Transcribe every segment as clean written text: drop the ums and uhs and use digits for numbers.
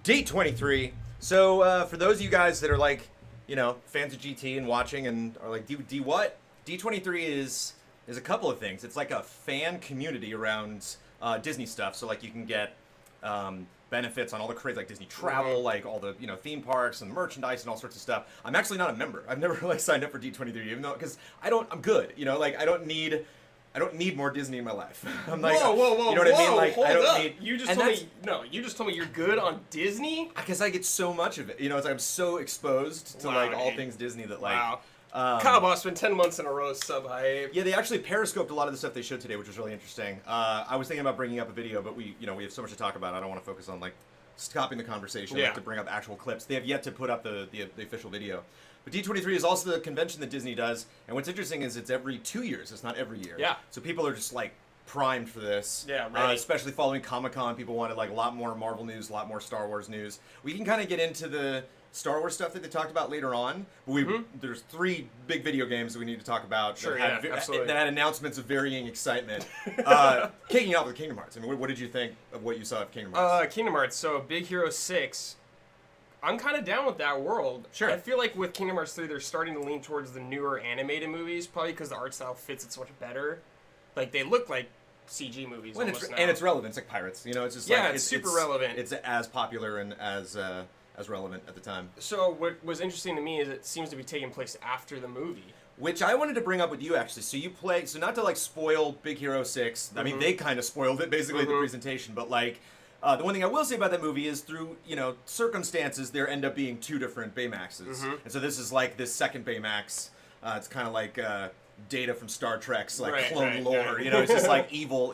D23. So for those of you guys that are like, fans of GT and watching and are like, D what? D23 is a couple of things. It's like a fan community around Disney stuff. So like you can get benefits on all the crazy like Disney travel, like all the theme parks and merchandise and all sorts of stuff. I'm actually not a member. I've never really signed up for D23, even though because I'm good. I don't need more Disney in my life. I'm like, whoa, you know what I mean? Like, hold I don't up. need. You just told me you're good on Disney. Because I get so much of it. I'm so exposed to all things Disney that Wow. Kyle Boss spent 10 months in a row sub-hype. Yeah, they actually periscoped a lot of the stuff they showed today, which was really interesting. I was thinking about bringing up a video, but we have so much to talk about. I don't want to focus on stopping the conversation to bring up actual clips. They have yet to put up the official video. But D23 is also the convention that Disney does, and what's interesting is it's every 2 years. It's not every year. Yeah. So people are just primed for this. Yeah, right. Especially following Comic-Con, people wanted a lot more Marvel news, a lot more Star Wars news. We can kind of get into the Star Wars stuff that they talked about later on. But there's 3 big video games that we need to talk about. Sure, absolutely. That had announcements of varying excitement. Kicking off with Kingdom Hearts. I mean, what did you think of what you saw of Kingdom Hearts? Kingdom Hearts. So Big Hero 6. I'm kind of down with that world. Sure. I feel like with Kingdom Hearts 3, they're starting to lean towards the newer animated movies, probably because the art style fits it so much better. Like, they look like CG movies almost now. And it's relevant. It's like Pirates. It's just it's super relevant. It's as popular and as relevant at the time. So what was interesting to me is it seems to be taking place after the movie. Which I wanted to bring up with you, actually. So you play... So not to, spoil Big Hero 6. I mean, they kind of spoiled it, basically, the presentation. But, the one thing I will say about that movie is through, circumstances, there end up being 2 different Baymaxes. And so this is this second Baymax. It's kind of like Data from Star Trek's clone lore. It's just evil,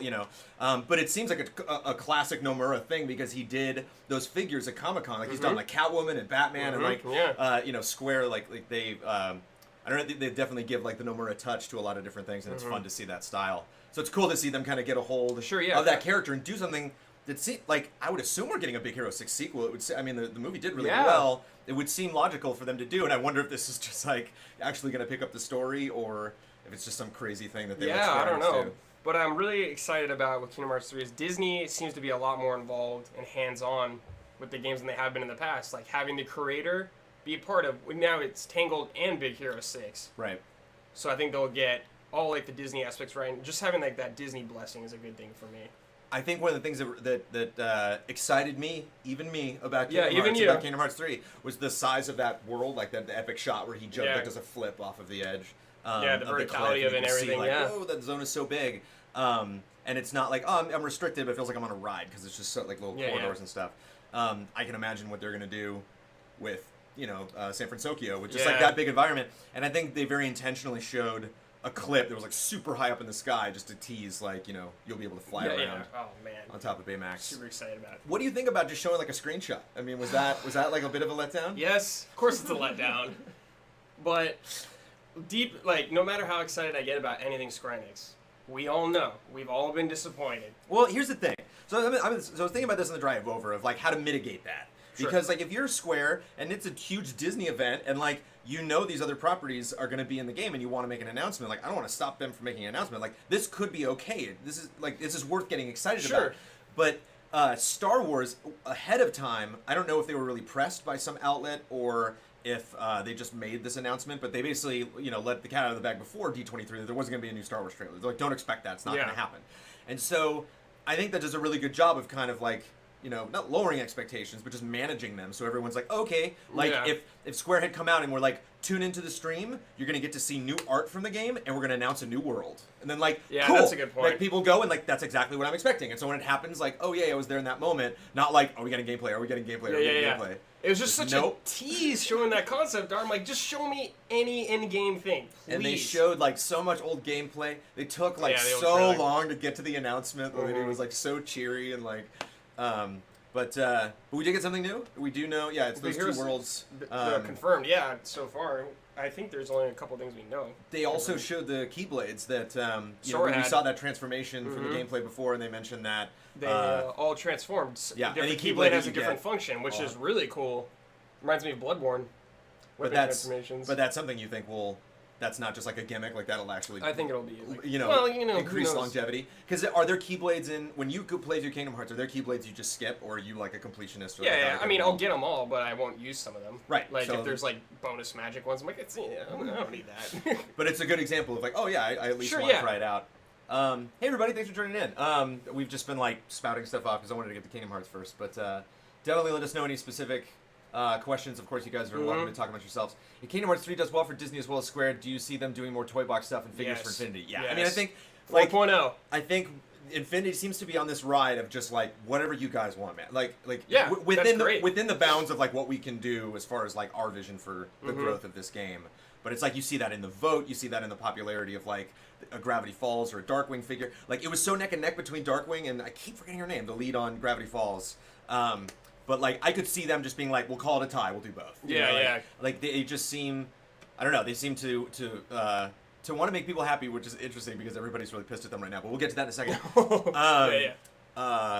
But it seems like a classic Nomura thing because he did those figures at Comic-Con. He's done Catwoman and Batman and Square, they... I don't know, they definitely give the Nomura touch to a lot of different things, and it's fun to see that style. So it's cool to see them kind of get a hold of that character and do something that seems I would assume we're getting a Big Hero 6 sequel. It would the movie did really well. It would seem logical for them to do, and I wonder if this is just actually going to pick up the story or if it's just some crazy thing that they I don't know. But I'm really excited about with Kingdom Hearts 3 is Disney seems to be a lot more involved and hands-on with the games than they have been in the past. Having the creator be a part of, now it's Tangled and Big Hero 6. Right. So I think they'll get all the Disney aspects right. And just having that Disney blessing is a good thing for me. I think one of the things that excited me, about Kingdom Hearts 3 was the size of that world, the epic shot where he does a flip off of the edge. The verticality of it and everything. Oh, that zone is so big. And it's not I'm restricted, but it feels like I'm on a ride because it's just so, little corridors and stuff. I can imagine what they're gonna do with San Francisco with just that big environment. And I think they very intentionally showed a clip that was super high up in the sky just to tease you'll be able to fly around on top of Baymax. Super excited about it. What do you think about just showing a screenshot? I mean, was that a bit of a letdown? Yes, of course it's a letdown. But no matter how excited I get about anything Square Enix, we all know we've all been disappointed. Well, here's the thing. So I was thinking about this on the drive over of how to mitigate that. Sure. Because if you're Square and it's a huge Disney event and these other properties are going to be in the game and you want to make an announcement, I don't want to stop them from making an announcement. This could be okay. This is worth getting excited about. But Star Wars ahead of time, I don't know if they were really pressed by some outlet or if they just made this announcement, but they basically let the cat out of the bag before D23 that there wasn't going to be a new Star Wars trailer. They're don't expect that. It's not going to happen. And so I think that does a really good job of kind of not lowering expectations, but just managing them. So everyone's okay. If Square had come out and we're tune into the stream, you're going to get to see new art from the game, and we're going to announce a new world. And then cool. That's a good point. People go and that's exactly what I'm expecting. And so when it happens, oh yeah, I was there in that moment. Not are we getting gameplay? Are we getting gameplay? Are we getting gameplay? It was just such a tease showing that concept art. I'm just show me any in-game thing, please. And they showed so much old gameplay. They took so long to get to the announcement. It was so cheery and but we did get something new. We do know, it's those 2 worlds. Confirmed, so far. I think there's only a couple things we know. They also showed the Keyblades that, we saw that transformation from the gameplay before, and they mentioned that. They all transformed. Different Keyblade has a different function, which is really cool. Reminds me of Bloodborne. But that's something you think will that's not just like a gimmick, like that'll actually, I think it'll be like, increase who knows? longevity. Because are there Keyblades when you play through Kingdom Hearts? Are there Keyblades you just skip, or are you like a completionist? Or Yeah. I mean, I'll get them all, but I won't use some of them. Right. Like so, if there's like bonus magic ones, I'm like, I don't need that. But it's a good example of like, oh yeah, I at least want to try it out. Hey everybody, thanks for tuning in. We've just been like spouting stuff off because I wanted to get the Kingdom Hearts first, but definitely let us know any specific questions. Of course, you guys are welcome to talk about yourselves. If Kingdom Hearts 3 does well for Disney as well as Square, do you see them doing more toy box stuff and figures for Infinity? Yeah, I mean, I think 4.0. I think Infinity seems to be on this ride of just like whatever you guys want, man. Like within the bounds of like what we can do as far as like our vision for the growth of this game. But it's like you see that in the vote, you see that in the popularity of like a Gravity Falls or a Darkwing figure. Like it was so neck and neck between Darkwing and I keep forgetting her name, the lead on Gravity Falls. But like I could see them just being like, we'll call it a tie, we'll do both. Like they just seem, I don't know, they seem to want to make people happy, which is interesting because everybody's really pissed at them right now. But we'll get to that in a second.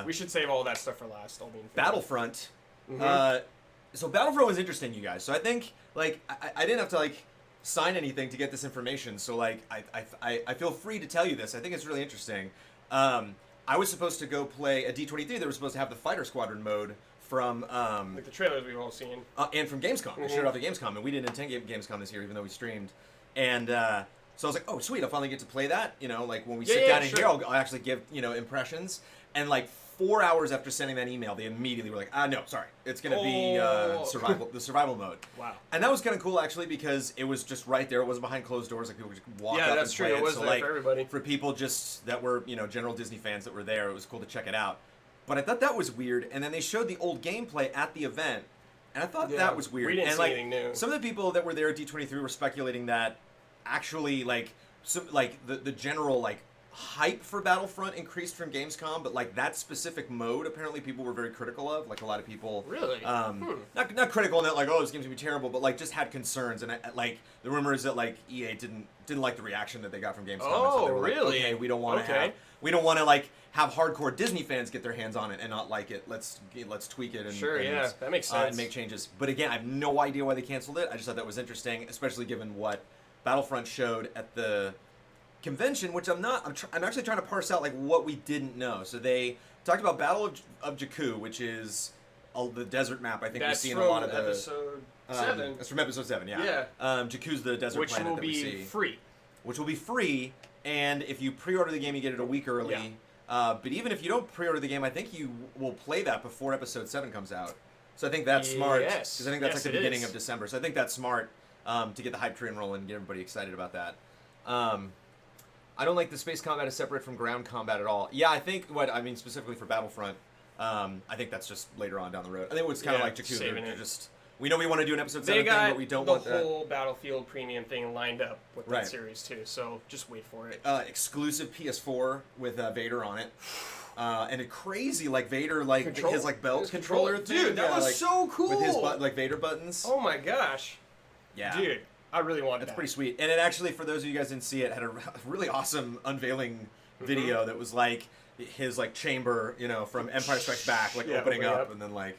We should save all that stuff for last. Battlefront. So Battlefront was interesting, you guys. So I think like I didn't have to like sign anything to get this information. So like I feel free to tell you this. I think it's really interesting. I was supposed to go play a D23. They were supposed to have the Fighter Squadron mode from like the trailers we've all seen, and from Gamescom. They showed off at Gamescom, and we didn't attend Gamescom this year, even though we streamed. And so I was like, oh sweet, I'll finally get to play that. You know, like when we sit down in here, I'll actually give impressions. And like 4 hours after sending that email, they immediately were like, no, sorry, it's gonna be the survival mode. Wow. And that was kind of cool actually because it was just right there. It wasn't behind closed doors. Like people could just walk up and play it. It was so there like for everybody. for people just that were general Disney fans that were there, it was cool to check it out. But I thought that was weird. And then they showed the old gameplay at the event, and I thought that was weird. We didn't and see like anything new. some of the people that were there at D23 were speculating that actually like the general like hype for Battlefront increased from Gamescom, but like that specific mode apparently people were very critical of. Like a lot of people really not critical in that like, oh, this game's gonna be terrible, but like just had concerns. And like the rumor is that like EA didn't like the reaction that they got from Gamescom. Oh, so they were like, really? Okay, we don't want to like have hardcore Disney fans get their hands on it and not like it. Let's tweak it and that makes sense. And make changes. But again, I have no idea why they canceled it. I just thought that was interesting, especially given what Battlefront showed at the convention, which I'm actually trying to parse out like what we didn't know. So they talked about Battle of Jakku, which is the desert map. I think we see in a lot of the episode 7. That's from episode 7. Yeah. Yeah. Jakku's the desert planet that we see. Which will be free, and if you pre-order the game, you get it a week early. Yeah. But even if you don't pre-order the game, I think you will play that before episode 7 comes out. So I think that's smart because I think that's like the beginning of December. So I think that's smart to get the hype train rolling and get everybody excited about that. I don't like the space combat is separate from ground combat at all. Yeah, I think specifically for Battlefront, I think that's just later on down the road. I think it's kind of like Jakku. They're just we know we want to do an episode 7 thing, but we don't want that. They got the whole Battlefield premium thing lined up with that series too. So just wait for it. Exclusive PS4 with Vader on it. And a crazy like Vader his like belt controller thing. Dude, that was so cool. With his Vader buttons. Oh my gosh. Yeah. Dude, I really wanted that. That's pretty sweet. And it actually, for those of you guys who didn't see it, had a really awesome unveiling video that was like his like chamber, from Empire Strikes Back, like opening up and then like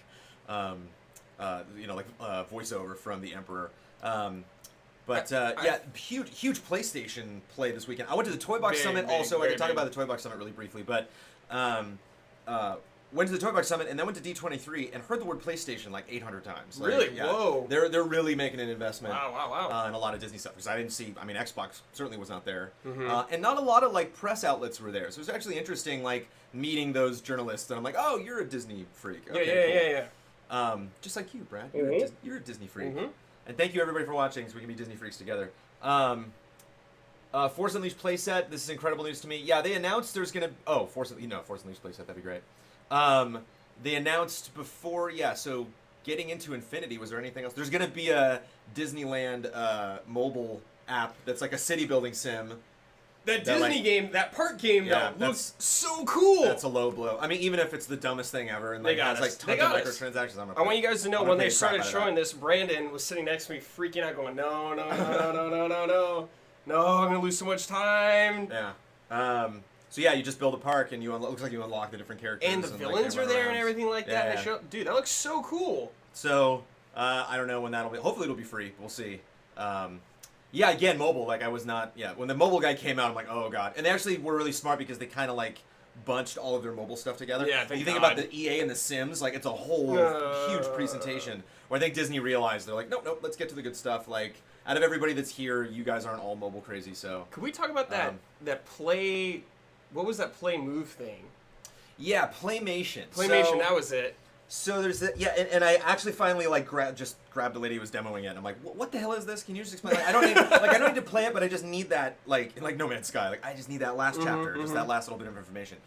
voiceover from the Emperor. Huge PlayStation play this weekend. I went to the Toy Box Summit also. I can talk about the Toy Box Summit really briefly, but went to the Toy Box Summit and then went to D23 and heard the word PlayStation like 800 times. Like, really? Yeah, whoa. They're really making an investment. Wow. In a lot of Disney stuff because I didn't see. I mean, Xbox certainly was not there, and not a lot of like press outlets were there. So it was actually interesting, like meeting those journalists. And I'm like, oh, you're a Disney freak. Okay, cool. Just like you, Brad. You're a Disney freak. And thank you everybody for watching, so we can be Disney freaks together. Force Unleashed playset. This is incredible news to me. Yeah, they announced there's gonna. Oh, Force Unleashed playset. That'd be great. They announced before. Yeah, so getting into Infinity. Was there anything else? There's gonna be a Disneyland mobile app that's like a city building sim. That Disney game, that park game, looks so cool. That's a low blow. I mean, even if it's the dumbest thing ever, and like has like tons of microtransactions. I want you guys to know when they started showing this, Brandon was sitting next to me, freaking out, going, "No, I'm gonna lose so much time." Yeah. So yeah, you just build a park, and it looks like you unlock the different characters, and the villains are there and everything like that. Yeah. Dude, that looks so cool. So I don't know when that'll be. Hopefully, it'll be free. We'll see. Yeah, again, mobile. Like I was not. Yeah, when the mobile guy came out, I'm like, oh god. And they actually were really smart because they kind of like bunched all of their mobile stuff together. Yeah, thank you think God. about the EA and the Sims, like it's a whole huge presentation. Where I think Disney realized they're like, nope, let's get to the good stuff. Like out of everybody that's here, you guys aren't all mobile crazy. So could we talk about that play? What was that play move thing? Yeah, Playmation. Playmation, that was it. So there's that, yeah, and I actually finally like grabbed the lady who was demoing it. And I'm like, what the hell is this? Can you just explain? Like, I don't need to play it, but I just need that like No Man's Sky. Like I just need that last chapter, just that last little bit of information.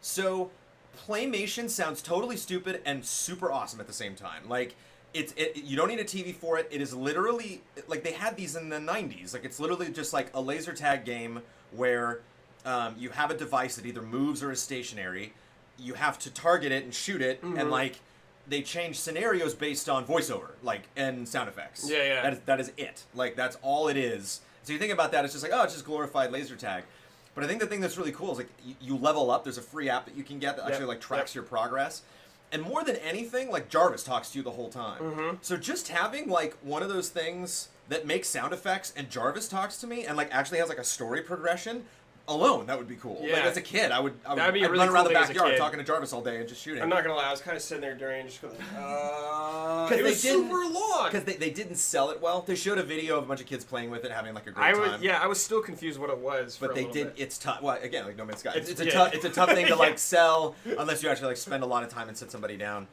So Playmation sounds totally stupid and super awesome at the same time. Like you don't need a TV for it. It is literally like they had these in the 90s. Like it's literally just like a laser tag game where you have a device that either moves or is stationary. You have to target it and shoot it, and like they change scenarios based on voiceover, like and sound effects. Yeah. That is it. Like that's all it is. So you think about that, it's just like, oh, it's just glorified laser tag. But I think the thing that's really cool is like you level up. There's a free app that you can get that actually like tracks your progress. And more than anything, like Jarvis talks to you the whole time. So just having like one of those things that makes sound effects and Jarvis talks to me and like actually has like a story progression. Alone, that would be cool. Yeah. Like as a kid, I'd That'd be a really run around cool the thing as a backyard kid. talking to Jarvis all day and just shooting. I'm not gonna lie, I was kind of sitting there during and just going, it they was didn't- super long. Because they didn't sell it well. They showed a video of a bunch of kids playing with it, having like a great time. I was still confused what it was. But for a they little did. bit. It's tough. Well, again, like No Man's Sky. It's a Yeah. tough. It's a tough thing to Yeah. like sell unless you actually like spend a lot of time and sit somebody down.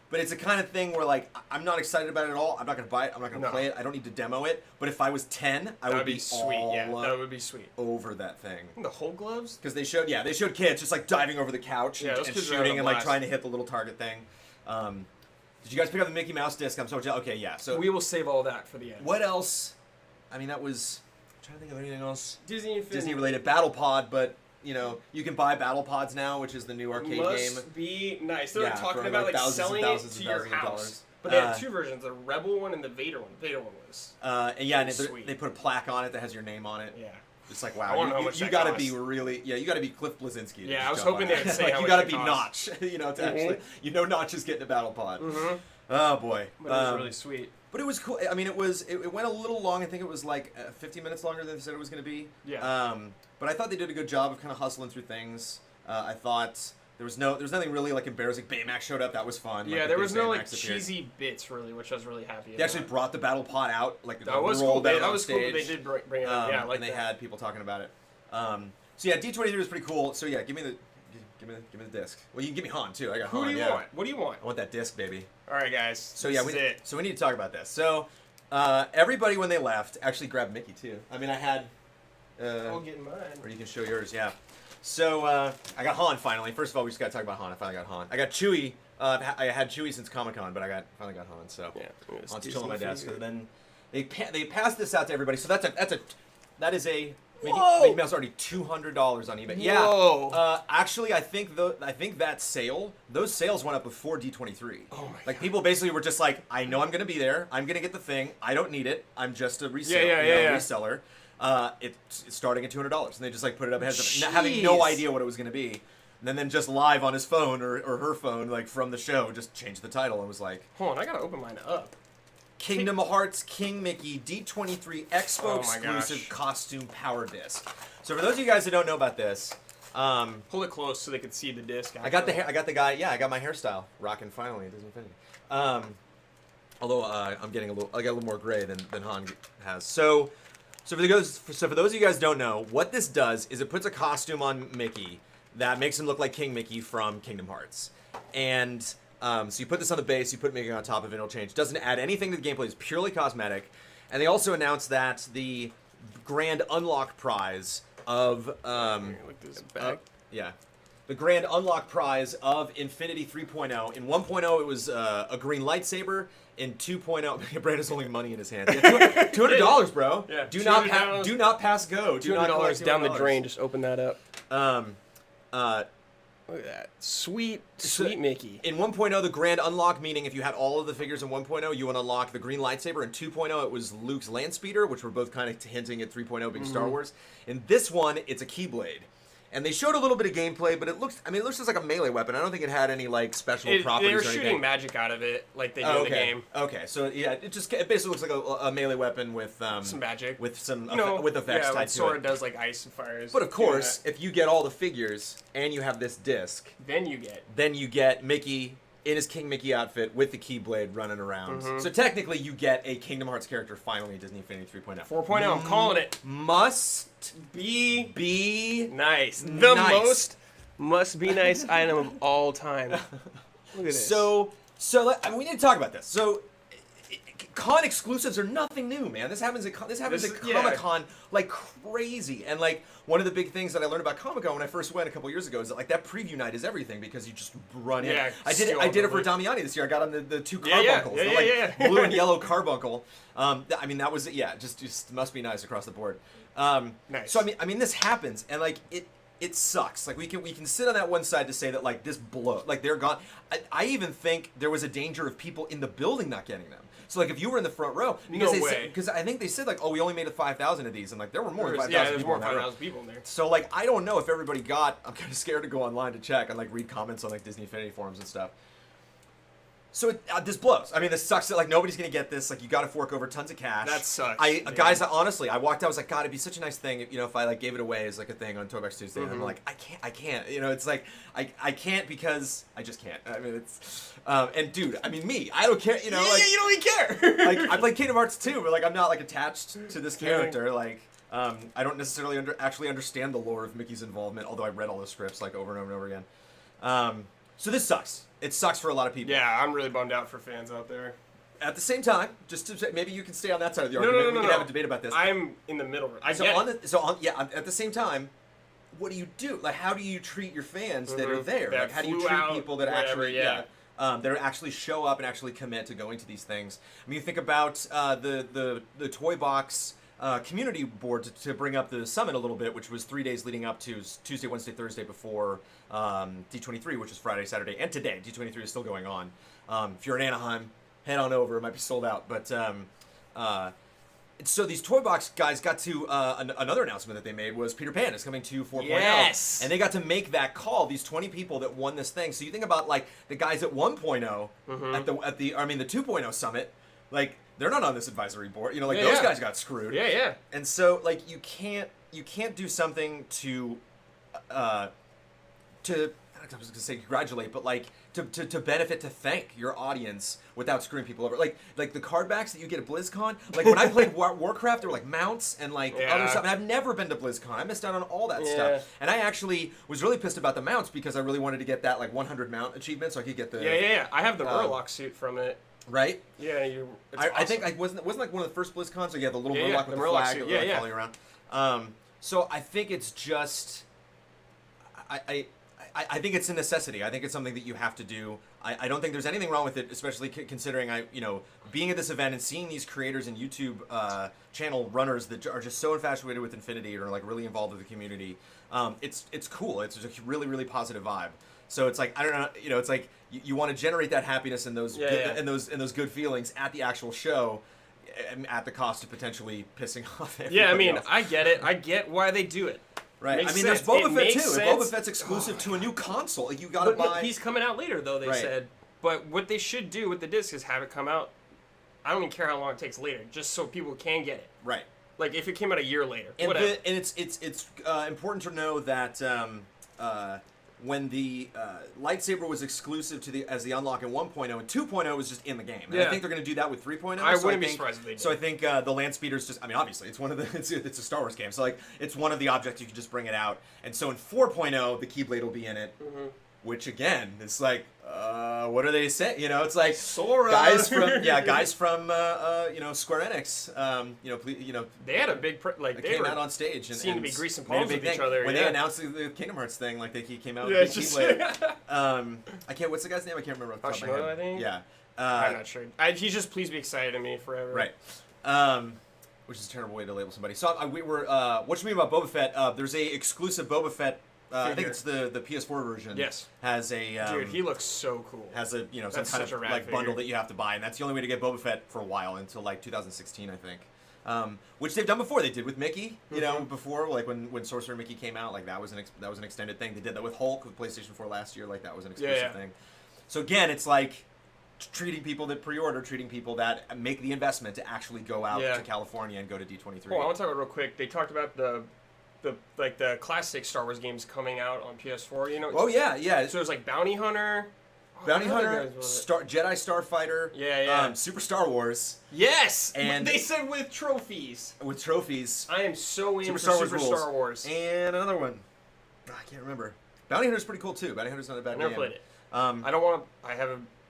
But it's a kind of thing where like I'm not excited about it at all. I'm not gonna buy it. I'm not gonna play it. I don't need to demo it. But if I was 10, I would be sweet. all Yeah, that would be sweet. over that thing. The whole gloves? Because they showed kids just like diving over the couch and, those and kids are having shooting a and like blast. trying to hit the little target thing. Did you guys pick up the Mickey Mouse disc? I'm so jealous. Okay, yeah. So We will save all that for the end. what else? I mean, that was. I'm trying to think of anything else. Disney Related. Battle Pod, but you know you can buy Battle Pods now, which is the new arcade game. Must be nice. They were Yeah, talking for, about like, like thousands and selling thousands it and to your thousands of house. dollars. But they had two versions, the Rebel one and the Vader one. The Vader one was And yeah, and sweet. they put a plaque on it that has your name on it. Yeah. It's like I wow, wanna know how much you that gotta cost. be really you gotta be Cliff Bleszinski. to Yeah, just I was jump on hoping they that. would say like, how you much gotta it be costs. Notch. You know, to actually Notch is getting a battle pod. Oh boy, But it was really sweet. But it was cool. I mean, it went a little long. I think it was like 50 minutes longer than they said it was going to be. Yeah. But I thought they did a good job of kind of hustling through things. I thought there was nothing really like embarrassing. Baymax showed up. That was fun. Yeah, like, there the was big no Baymax like appeared. cheesy bits really, which I was really happy about. They actually brought the battle pod out. Like That was cool. rolled out That on was cool that stage. they did bring it up. Yeah, I like and they that. had people talking about it. So yeah, D23 was pretty cool. So yeah, give me the disc. Well, you can give me Han too. I got Who Han. do you yeah. want? What do you want? I want that disc, baby. All right, guys. So yeah, this is it. So we need to talk about this. So everybody when they left actually grabbed Mickey too. I mean, I had. I'll get mine. Or you can show yours. Yeah. So I got Han finally. First of all, we just got to talk about Han. I finally got Han. I got Chewie. I had Chewie since Comic-Con, but finally got Han. So Yeah. Han's chilling on my desk. And then they passed this out to everybody. So that is a. Mickey Mouse already $200 on eBay. Yeah. Whoa. Actually, I think that sale, those sales went up before D23. Oh my Like people basically were just like, I know I'm gonna be there. I'm gonna get the thing. I don't need it. I'm just a reseller. It's starting at $200, and they just like put it up ahead of time, having no Jeez. idea what it was gonna be. And then just live on his phone or her phone, like from the show, just changed the title and was like, Hold on, I gotta open mine up. Kingdom Hearts King Mickey D23 Expo Oh my exclusive gosh. costume power disc. So for those of you guys who don't know about this, Hold it close so they can see the disc. I got the guy. Yeah, I got my hairstyle rocking finally at Disney Infinity. Although I got a little more gray than Han has. So for those of you guys who don't know, what this does is it puts a costume on Mickey that makes him look like King Mickey from Kingdom Hearts, and so you put this on the base, you put Mickey on top of it, it'll change. Doesn't add anything to the gameplay. It's purely cosmetic, and they also announced that the grand unlock prize of Look this back. the grand unlock prize of Infinity 3.0. In 1.0, it was a green lightsaber. In 2.0, Brandon's holding money in his hand. Yeah, $200, bro. Yeah, Do $200. not pass go. Do not collect $200 down the $200. drain. Just open that up. Look at that. Sweet Mickey. In 1.0, the grand unlock, meaning if you had all of the figures in 1.0, you would unlock the green lightsaber. In 2.0, it was Luke's land speeder, which were both kind of hinting at 3.0 being Star Wars. In this one, it's a Keyblade. And they showed a little bit of gameplay, but it looks just like a melee weapon. I don't think it had any like special properties. They were or anything. shooting magic out of it, like they do in the game. Okay, so yeah, it basically looks like a melee weapon with some magic, with some with effects tied to it. Sora does like ice and fires. But of course, if you get all the figures and you have this disc, then you get Mickey in his King Mickey outfit with the Keyblade running around. Mm-hmm. So technically, you get a Kingdom Hearts character finally in Disney Infinity 3.0. 4.0, I'm calling it. Must be nice. The nice. Most must be nice item of all time. Look at this. So we need to talk about this. So con exclusives are nothing new, man. This happens at Comic-Con like crazy. And like one of the big things that I learned about Comic-Con when I first went a couple years ago is that like that preview night is everything because you just run in. Yeah, I did it for Damiani this year. I got on the two carbuncles, blue and yellow carbuncle. I mean that was just must be nice across the board. Nice. So I mean this happens and like it sucks. Like we can sit on that one side to say that like this blow, like they're gone. I even think there was a danger of people in the building not getting them. So like if you were in the front row, because I think they said like, oh, we only made 5,000 of these, and like there were more than 5,000. Yeah, there's more than 5,000 people in there. So like I don't know if everybody got. I'm kind of scared to go online to check and like read comments on like Disney Infinity forums and stuff. So this blows. I mean, this sucks. That like nobody's gonna get this. Like you got to fork over tons of cash. That sucks. Guys, honestly, I walked out. I was like, God, it'd be such a nice thing, if I like gave it away as like a thing on Toybox Tuesday. Mm-hmm. And I'm like, I can't. It's like I can't because I just can't. I mean, it's and dude, I mean me, I don't care. Like you don't even care. like I played Kingdom Hearts 2, but like I'm not like attached to this character. Like I don't necessarily actually understand the lore of Mickey's involvement, although I read all the scripts like over and over and over again. So this sucks. It sucks for a lot of people. Yeah, I'm really bummed out for fans out there. At the same time, just to say, maybe you can stay on that side of the argument. We can have a debate about this. I'm in the middle. At the same time, what do you do? Like, how do you treat your fans that are there? That like, how do you treat people that actually show up and actually commit to going to these things? I mean, you think about the Toy Box community board to bring up the summit a little bit, which was 3 days leading up to Tuesday, Wednesday, Thursday before D23, which is Friday, Saturday, and today. D23 is still going on. If you're in Anaheim, head on over. It might be sold out. But so these Toy Box guys got to another announcement that they made was Peter Pan is coming to 4.0. Yes! And they got to make that call, these 20 people that won this thing. So you think about like the guys at 1.0 at the 2.0 summit, like they're not on this advisory board. Those guys got screwed. Yeah, yeah. And so like you can't do something to I was gonna say congratulate, but like to benefit, to thank your audience without screwing people over. Like the card backs that you get at BlizzCon. Like when I played Warcraft, there were like mounts and like other stuff. And I've never been to BlizzCon. I missed out on all that stuff. And I actually was really pissed about the mounts because I really wanted to get that like 100 mount achievement so I could get the I have the Murloc suit from it. Right? Yeah, it's awesome. I think I wasn't like one of the first BlizzCons. So you have the little Murloc with the Murloc flag suit. following around. So I think it's just I think it's a necessity. I think it's something that you have to do. I don't think there's anything wrong with it, especially considering being at this event and seeing these creators and YouTube channel runners that are just so infatuated with Infinity and are like really involved with the community. It's cool. It's just a really, really positive vibe. So it's like I don't know. It's like you want to generate that happiness and those and those good feelings at the actual show, at the cost of potentially pissing off everybody Yeah, I mean, else. I get it. I get why they do it. Right. Makes I mean, sense. there's Boba Fett too. Sense. Boba Fett's exclusive to a new console. Like you gotta buy. He's coming out later, though. They said. But what they should do with the disc is have it come out. I don't even care how long it takes later, just so people can get it. Right. Like if it came out a year later. And whatever. It's important to know that when the lightsaber was exclusive to as the unlock in 1.0, and 2.0 was just in the game. And I think they're going to do that with 3.0. I wouldn't be surprised if they did. So I think the land speeder's just, I mean, obviously, it's one of the, it's a Star Wars game. So like, it's one of the objects you can just bring it out. And so in 4.0, the Keyblade will be in it, which again, it's like, what are they saying? It's like Sora. guys from Square Enix. They had a big they came out on stage and seemed to be greasing made a palms big with each thing. other. When they announced the Kingdom Hearts thing, like he came out with the Keyblade. I can't. What's the guy's name? I can't remember off the top of my head. I think. Yeah. I'm not sure. He's just please be excited to me forever. Right. Which is a terrible way to label somebody. So we were. What you mean about Boba Fett? There's a exclusive Boba Fett. I think it's the PS4 version. Yes. Has a dude, he looks so cool. Has a some kind of like bundle that you have to buy, and that's the only way to get Boba Fett for a while until like 2016, I think. which they've done before. They did with Mickey, you know, before, like when Sorcerer Mickey came out, like that was an extended thing. They did that with Hulk with PlayStation 4 last year, like that was an exclusive thing. So again, it's like treating people that pre-order, treating people that make the investment to actually go out to California and go to D23. Well, I want to talk about real quick. They talked about the classic Star Wars games coming out on PS4. You know? Oh yeah. So there's like Bounty Hunter. Jedi Starfighter. Super Star Wars. Yes, and they said with trophies. With trophies. I am so into Super Star Wars. And another one. I can't remember. Bounty Hunter's pretty cool too. Bounty Hunter's not a bad game. I never played it. I don't want to. I have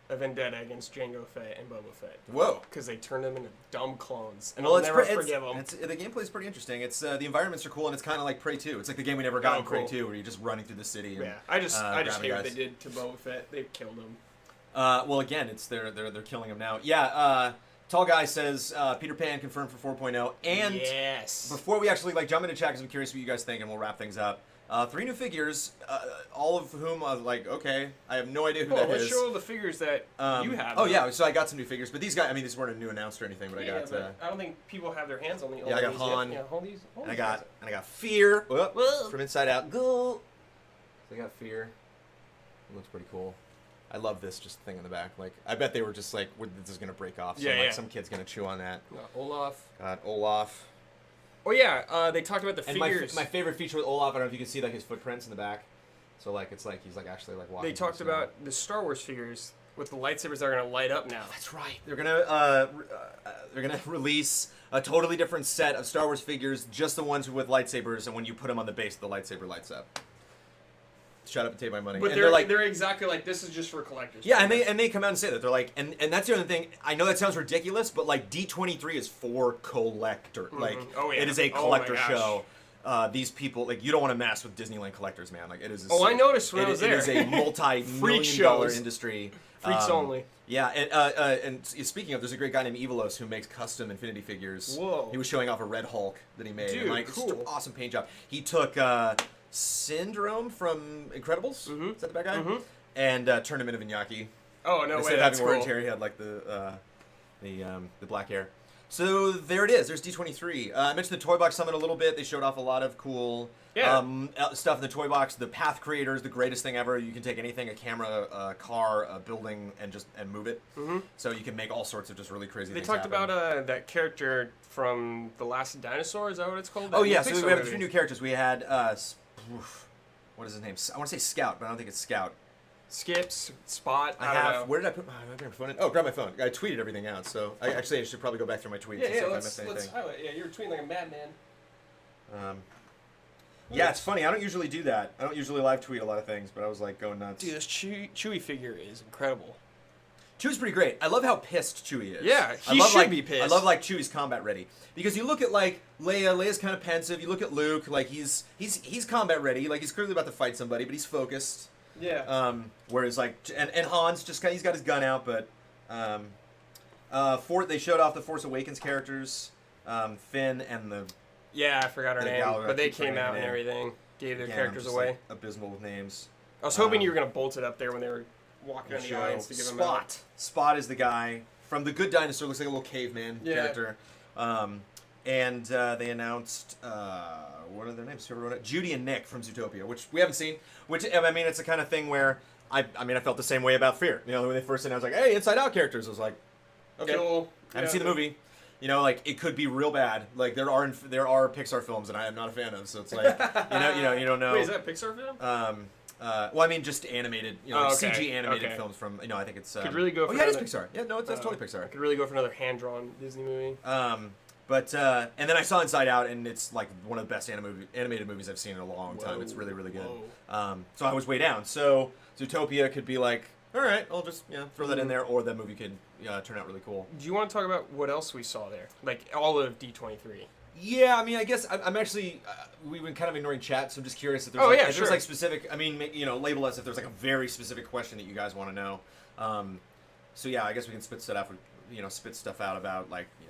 a vendetta against Jango Fett and Boba Fett. Whoa. Because they turned them into dumb clones. And I'll never forgive them. The gameplay's pretty interesting. It's the environments are cool, and it's kind of like Prey 2. It's like the game we never got in Prey 2, where you're just running through the city. And, I just hate what they did to Boba Fett. They killed him. Well, again, it's they're killing him now. Yeah. Tall Guy says Peter Pan confirmed for 4.0. And before we actually jump into chat, because I'm curious what you guys think, and we'll wrap things up. 3 new figures, all of whom I was like, okay, I have no idea who that is. Let's show the figures that you have. Oh, yeah, so I got some new figures. But these guys, I mean, these weren't a new announced or anything, but I got... I don't think people have their hands on the... I got Han. Yeah, hold these. And I got Fear. From Inside Out. Go. So I got Fear. It looks pretty cool. I love this just thing in the back. Like, I bet they were just like, this is going to break off. So some kid's going to chew on that. Got Olaf. Oh yeah, they talked about the figures. My favorite feature with Olaf, I don't know if you can see his footprints in the back. So it's like he's actually walking. They talked about the Star Wars figures with the lightsabers that are gonna light up now. That's right. They're gonna release a totally different set of Star Wars figures, just the ones with lightsabers, and when you put them on the base, the lightsaber lights up. Shut up and take my money. But they're exactly like, this is just for collectors. Yeah, and they come out and say that. They're like, and that's the other thing. I know that sounds ridiculous, but D23 is for collector. It is a collector show. These people, you don't want to mess with Disneyland collectors, man. It is. I noticed when I was there. It is a multi-million-dollar industry. Freaks only. Yeah, and speaking of, there's a great guy named Evilos who makes custom Infinity figures. Whoa. He was showing off a Red Hulk that he made. Dude, and, cool. It's just an awesome paint job. He took Syndrome from Incredibles. Is that the bad guy? And turned him into Vignacchi. Oh no way! Instead of having orange hair, he had the black hair. So there it is. There's D23. I mentioned the Toy Box Summit a little bit. They showed off a lot of cool stuff in the Toy Box. The Path Creator is the greatest thing ever. You can take anything, a camera, a car, a building, and move it. So you can make all sorts of just really crazy things happen. They talked about that character from The Last Dinosaur. Is that what it's called? Oh yeah, so we have a few new characters. We had what is his name? I want to say Scout, but I don't think it's Scout. Skips, Spot. I don't know. Where did I put my phone in? Oh, grab my phone. I tweeted everything out, so I should probably go back through my tweets and see if I missed anything. Yeah, you're tweeting like a madman. Yeah, it's funny. I don't usually do that. I don't usually live tweet a lot of things, but I was going nuts. Dude, this Chewie figure is incredible. Chewie's pretty great. I love how pissed Chewie is. Yeah, he should be pissed. I love Chewie's combat ready, because you look at Leia. Leia's kind of pensive. You look at Luke, he's combat ready. He's clearly about to fight somebody, but he's focused. Yeah. Whereas and Han's just he's got his gun out, but they showed off the Force Awakens characters, Finn and the. Yeah, I forgot her name, but they came out and everything, gave their characters away. Abysmal with names. I was hoping you were gonna bolt it up there when they were walking on the aisles to give them out. Spot is the guy from The Good Dinosaur. Looks like a little caveman character. And they announced what are their names? Judy and Nick from Zootopia, which we haven't seen. Which I mean, it's the kind of thing where I felt the same way about Fear. When they first announced, hey, Inside Out characters, I was like, okay, cool. I haven't seen the movie. It could be real bad. There are Pixar films that I am not a fan of. So it's you don't know. Wait, is that a Pixar film? Well, I mean, just animated, CG animated films from, I think it's. Could really go for. Oh yeah, it is Pixar. Yeah, no, that's totally Pixar. Could really go for another hand-drawn Disney movie. But and then I saw Inside Out, and it's one of the best animated movies I've seen in a long time. It's really, really good. So I was way down. So Zootopia could be all right, I'll just throw that in there, or that movie could turn out really cool. Do you want to talk about what else we saw there? All of D23. Yeah, I mean, I guess I'm actually we've been kind of ignoring chat, so I'm just curious if there's there's specific. I mean, label us if there's a very specific question that you guys want to know. So yeah, I guess we can spit stuff out about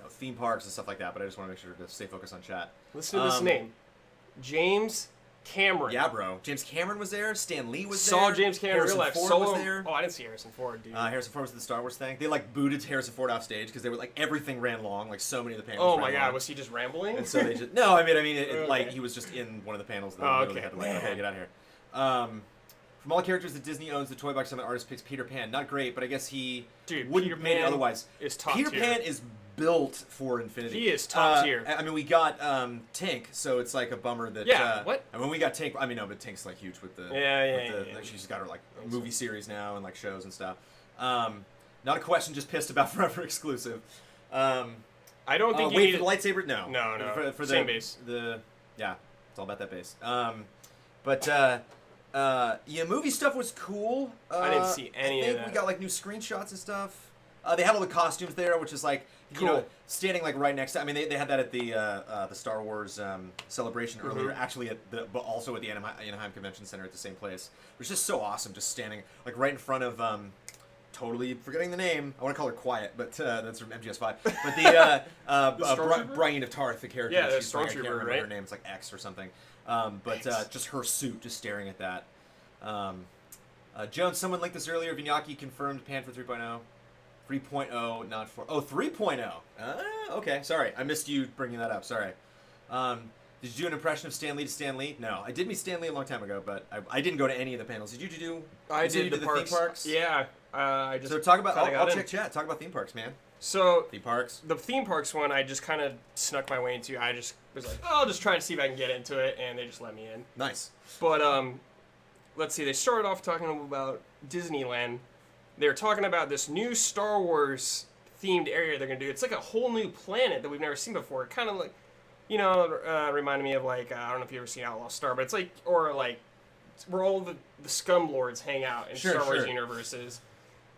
theme parks and stuff like that. But I just want to make sure to stay focused on chat. Listen to this name, James Cameron. Yeah, bro. James Cameron was there. Stan Lee was Saw there. James Cameron in real life. Ford Solo. was there. Oh, I didn't see Harrison Ford, dude. Harrison Ford was at the Star Wars thing. They like booted Harrison Ford off stage because they were like everything ran long. Like so many of the panels. Oh my ran god, long. was he just rambling? And so they just no. I mean, Okay. like he was just in one of the panels. That Oh, they okay. had to, like, okay, get out of here. From all characters that Disney owns, the toy box on the artist picks Peter Pan. Not great, but I guess he Dude, wouldn't Peter have made it Pan otherwise. is top Peter tier. Pan is built for infinity. He is top tier. I mean, we got Tink, so it's like a bummer that. Yeah, what? I mean, we got Tink. I mean, no, but Tink's like huge with the. Yeah. Like, she's got her like movie series now and like shows and stuff. Not a question, just pissed about Forever exclusive. I don't think you wait need for the lightsaber. No, No. For Same base. Yeah, it's all about that base. Yeah, movie stuff was cool. I didn't see any I of think that. we got like new screenshots and stuff. They had all the costumes there, which is like you know Cool. standing like right next to. I mean, they had that at the Star Wars celebration Mm-hmm. earlier, actually but also at the Anaheim Convention Center at the same place. It was just so awesome, just standing like right in front of. Totally forgetting the name. I want to call her Quiet, but that's from MGS5. But the Stormtrooper? Brian of Tarth, the character. Yeah, the she's playing, I can't Stormtrooper, remember right? her name. It's like X or something. But X. just her suit, just staring at that. Jones, someone linked this earlier. Vignacchi confirmed Pan for 3.0. 3.0, not 4. Oh, 3.0. Okay, sorry. I missed you bringing that up. Sorry. Did you do an impression of Stan Lee to Stan Lee? No, I did meet Stan Lee a long time ago, but I didn't go to any of the panels. Did you do? I you said did you the theme parks. parks. Yeah, I just. So talk about. kinda got I'll in. check chat. Talk about theme parks, man. So Theme parks. the theme parks one, I just kind of snuck my way into. I just was like, oh, I'll just try and see if I can get into it, and they just let me in. Nice. But let's see. They started off talking about Disneyland. They were talking about this new Star Wars themed area they're gonna do. It's like a whole new planet that we've never seen before. It kind of like, reminded me of like I don't know if you ever seen Outlaw Star, but it's like or like where all the scum lords hang out in Star Wars universes.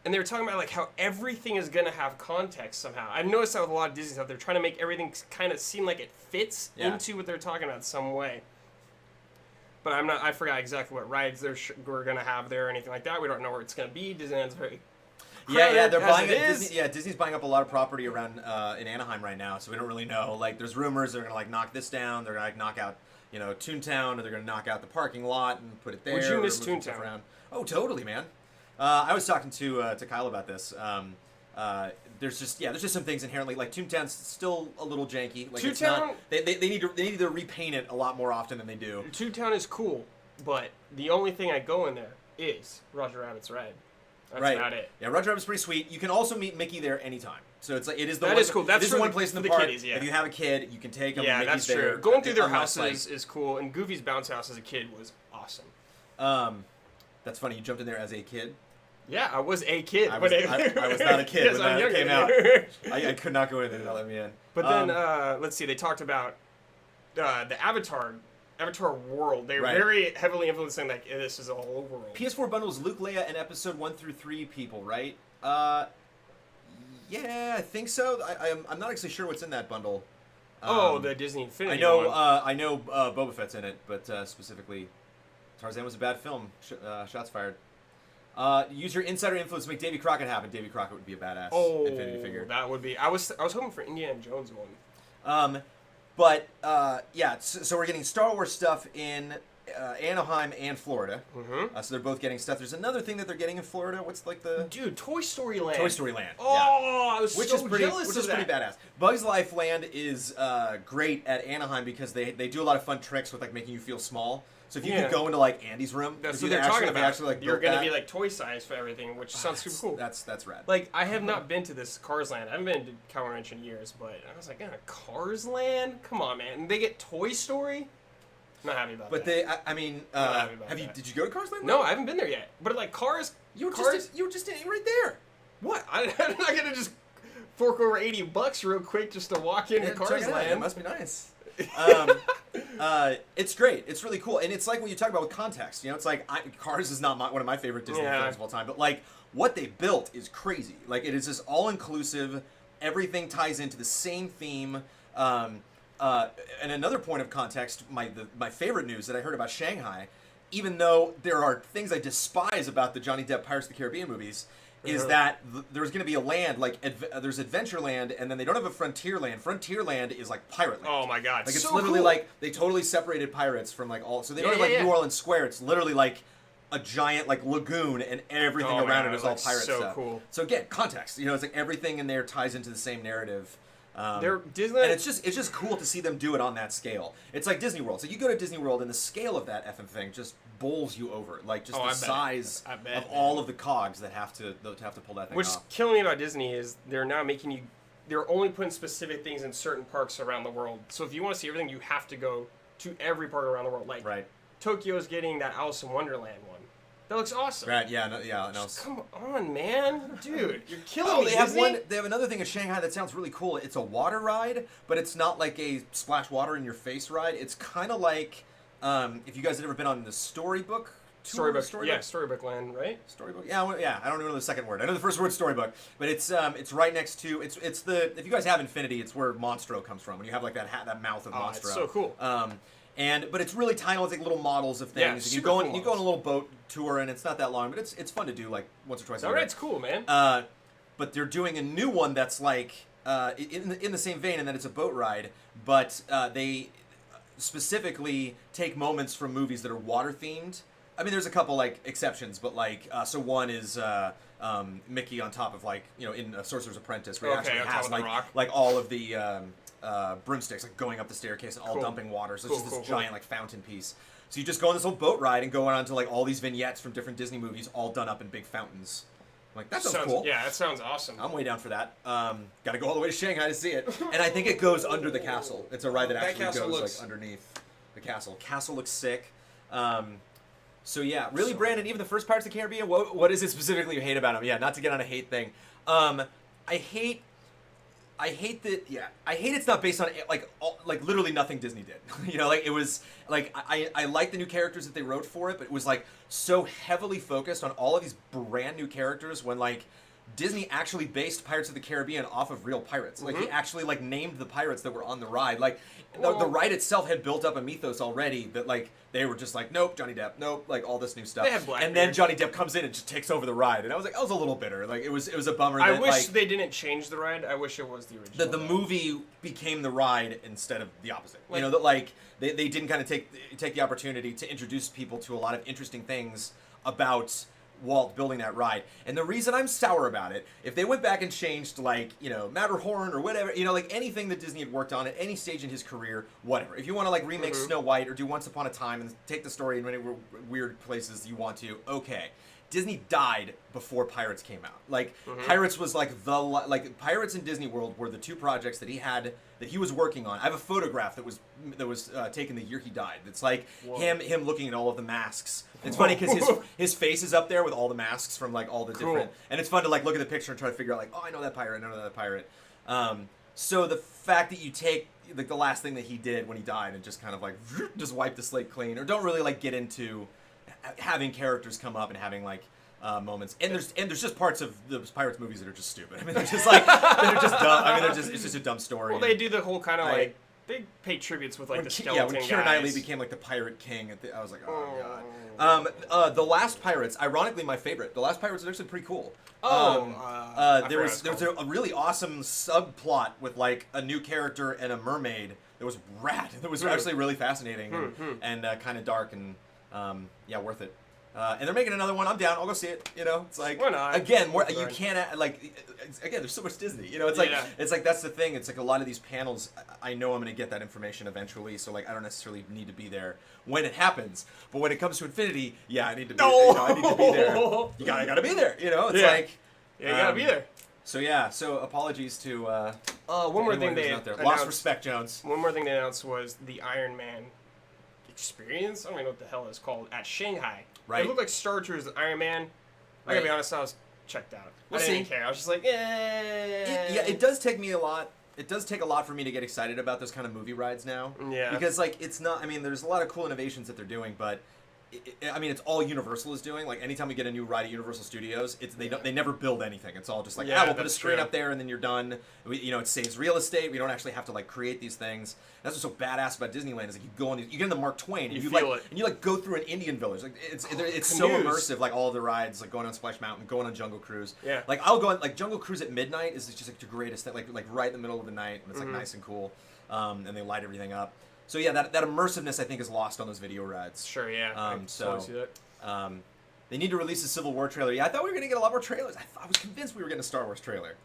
And they were talking about like how everything is gonna have context somehow. I've noticed that with a lot of Disney stuff, they're trying to make everything kind of seem like it fits into what they're talking about some way. But I forgot exactly what rides we're gonna have there or anything like that. We don't know where it's gonna be. Disneyland's very Yeah, they're buying it. Disney's buying up a lot of property around in Anaheim right now, so we don't really know. Like, there's rumors they're gonna like knock this down. They're gonna like knock out, Toontown, or they're gonna knock out the parking lot and put it there. Would you or miss move some stuff Toontown? around. Oh, totally, man. I was talking to Kyle about this. There's just some things inherently like Toontown's still a little janky. Like it's not, they need to repaint it a lot more often than they do. Toontown is cool, but the only thing I go in there is Roger Rabbit's ride. That's right. about it. Yeah, Roger Rabbit's pretty sweet. You can also meet Mickey there anytime. So it's like it is the That one, is cool. That's it is the for one the- place in for the the park. kiddies, yeah. If you have a kid, you can take them. Yeah, and Mickey's that's true. there. Going through their Unless, houses is cool, and Goofy's bounce house as a kid was awesome. That's funny. You jumped in there as a kid. Yeah, I was a kid. I was not a kid Yes, when I'm that younger came than out. you. I could not go in there. They let me in. But then, let's see, they talked about the Avatar world. They were Right. very heavily influencing, like, this is a whole world. PS4 bundles Luke, Leia, and Episode 1 through 3 people, right? Yeah, I think so. I'm not actually sure what's in that bundle. The Disney Infinity I know. one. I know Boba Fett's in it, but specifically, Tarzan was a bad film. Shots fired. Use your insider influence to make Davy Crockett happen. Davy Crockett would be a badass Infinity figure. That would be. I was hoping for Indiana Jones one. So we're getting Star Wars stuff in Anaheim and Florida. Mm-hmm. So they're both getting stuff. There's another thing that they're getting in Florida. What's like the Dude, Toy Story Land. Toy Story Land? Oh, I was Which so is pretty, jealous which of is that. pretty badass. Bugs Life Land is great at Anaheim because they do a lot of fun tricks with like making you feel small. So if you could go into like Andy's room, That's if what you they're talking if they about. actually, like, You're built going to that, be like toy size for everything, which sounds super cool. That's rad. Like, I have not been to this Cars Land. I haven't been to California Ranch in years, but I was like, Cars Land? Come on, man. And they get Toy Story? Not happy about But that. did you go to Cars Land? No, I haven't been there yet. But like Cars, You were just right there. What? I'm not gonna just fork over $80 real quick just to walk into Yeah, check Cars it out. Land. It must be nice. It's great. It's really cool, and it's like when you talk about with context. It's like Cars is not one of my favorite Disney films of all time, but like what they built is crazy. Like it is just all inclusive. Everything ties into the same theme. And another point of context, my favorite news that I heard about Shanghai, even though there are things I despise about the Johnny Depp Pirates of the Caribbean movies, is that there's going to be a land like there's Adventureland, and then they don't have a Frontierland. Frontierland is like Pirate Land. Oh my god, like it's so literally cool. like they totally separated pirates from like all. So they don't have like New Orleans Square. It's literally like a giant like lagoon, and everything around it is all pirate so stuff. Cool. So again, context. It's like everything in there ties into the same narrative. Disney, and it's just cool to see them do it on that scale. It's like Disney World. So you go to Disney World, and the scale of that effing thing just bowls you over. Like just the size of all of the cogs that have to pull that thing What's off. killing me about Disney is they're now making you. They're only putting specific things in certain parks around the world. So if you want to see everything, you have to go to every park around the world. Like Tokyo's getting that Alice in Wonderland one. That looks awesome. Right? Yeah. No. Come on, man, dude, you're killing me. They have another thing in Shanghai that sounds really cool. It's a water ride, but it's not like a splash water in your face ride. It's kind of like if you guys have ever been on the Storybook tour. Storybook Land, right? Storybook. Yeah. I don't know the second word. I know the first word, Storybook, but it's right next to it's the if you guys have Infinity, it's where Monstro comes from. When you have like that mouth of Monstro. It's so cool. But it's really tiny. It's like little models of things. Yeah, and you go on a little boat tour, and it's not that long, but it's fun to do like once or twice a year. It's cool, man. But they're doing a new one that's like in the same vein, and that it's a boat ride, but they specifically take moments from movies that are water themed. I mean, there's a couple like exceptions, but like so one is Mickey on top of like in Sorcerer's Apprentice, where he actually has like all of the broomsticks like going up the staircase and all dumping water. So it's just this giant like fountain piece. So you just go on this little boat ride and go on to like all these vignettes from different Disney movies, all done up in big fountains. I'm like, that sounds cool. Yeah, that sounds awesome. I'm way down for that. Got to go all the way to Shanghai to see it. And I think it goes under the castle. It's a ride that actually goes like underneath the castle. Castle looks sick. So yeah, really, Brandon. Even the first Pirates of the Caribbean. What is it specifically you hate about them? Yeah, not to get on a hate thing. I hate that. Yeah, I hate it's not based on like literally nothing Disney did. Like it was like I like the new characters that they wrote for it, but it was like so heavily focused on all of these brand new characters when like Disney actually based Pirates of the Caribbean off of real pirates. Like he actually like named the pirates that were on the ride. Like the ride itself had built up a mythos already that like they were just like, nope, Johnny Depp, nope, like all this new stuff. They have Blackbeard. And then Johnny Depp comes in and just takes over the ride, and I was like, I was a little bitter. Like it was a bummer. I wish they didn't change the ride. I wish it was the original. The movie became the ride instead of the opposite. That like they didn't kind of take the opportunity to introduce people to a lot of interesting things about Walt building that ride. And the reason I'm sour about it, if they went back and changed like, Matterhorn or whatever, like anything that Disney had worked on at any stage in his career, whatever. If you want to like remake Snow White or do Once Upon a Time and take the story in many weird places you want to, okay. Disney died before Pirates came out. Like Pirates was like Pirates and Disney World were the two projects that he was working on. I have a photograph that was taken the year he died. It's like him looking at all of the masks. It's funny because his face is up there with all the masks from like all the different, and it's fun to like look at the picture and try to figure out like, oh, I know that pirate, I know that pirate. So the fact that you take like the last thing that he did when he died and just kind of like just wipe the slate clean, or don't really like get into having characters come up and having like moments, and there's just parts of the Pirates movies that are just stupid. I mean, they're just like they're just dumb. I mean, it's just a dumb story. Well, they do the whole kind of like they pay tributes with like the skeleton when Keira Knightley became like the pirate king, I was like, oh god. The Last Pirates, ironically, my favorite. The Last Pirates is actually pretty cool. There was a really awesome subplot with like a new character and a mermaid. It was rad. It was actually really fascinating and kind of dark and worth it. And they're making another one. I'm down. I'll go see it. It's like why not? Again, you can't again. There's so much Disney. It's like that's the thing. It's like a lot of these panels. I know I'm going to get that information eventually, so like I don't necessarily need to be there when it happens. But when it comes to Infinity, I need to be. I need to be there. You gotta be there. It's like you gotta be there. So apologies to one more thing they announced. Lost respect, Jones. One more thing they announced was the Iron Man experience. I don't even know what the hell it's called at Shanghai. Right. It looked like Star Tours Iron Man. I gotta be honest, I was checked out. I didn't care. I was just like, It does take me a lot. It does take a lot for me to get excited about those kind of movie rides now. Yeah. Because like it's not. I mean, there's a lot of cool innovations that they're doing, but I mean, it's all Universal is doing. Like, anytime we get a new ride at Universal Studios, they never build anything. It's all just like, we'll put a screen up there and then you're done. It saves real estate. We don't actually have to like create these things. That's what's so badass about Disneyland is like you get in the Mark Twain and you go through an Indian village. Like it's so immersive. Like all of the rides, like going on Splash Mountain, going on Jungle Cruise. Yeah. Like I'll go on like Jungle Cruise at midnight is just like the greatest thing. Like right in the middle of the night and it's like nice and cool. And they light everything up. So yeah, that immersiveness I think is lost on those video rides. Sure, yeah. They need to release a Civil War trailer. Yeah, I thought we were gonna get a lot more trailers. I was convinced we were getting a Star Wars trailer.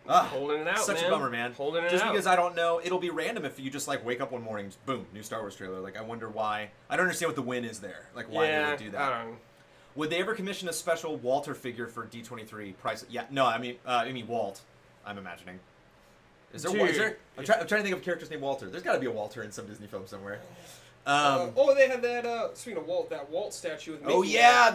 Holding it out, such a bummer, man. Holding it out. Just because I don't know, it'll be random if you just like wake up one morning, boom, new Star Wars trailer. Like I wonder why. I don't understand what the win is there. Like why they would do that. I don't know. Would they ever commission a special Walter figure for D23 price? Yeah, no, I mean Walt. I'm imagining. Is there? I'm trying to think of characters named Walter. There's got to be a Walter in some Disney film somewhere. They have that. Speaking of Walt, that Walt statue with Mickey. Oh yeah,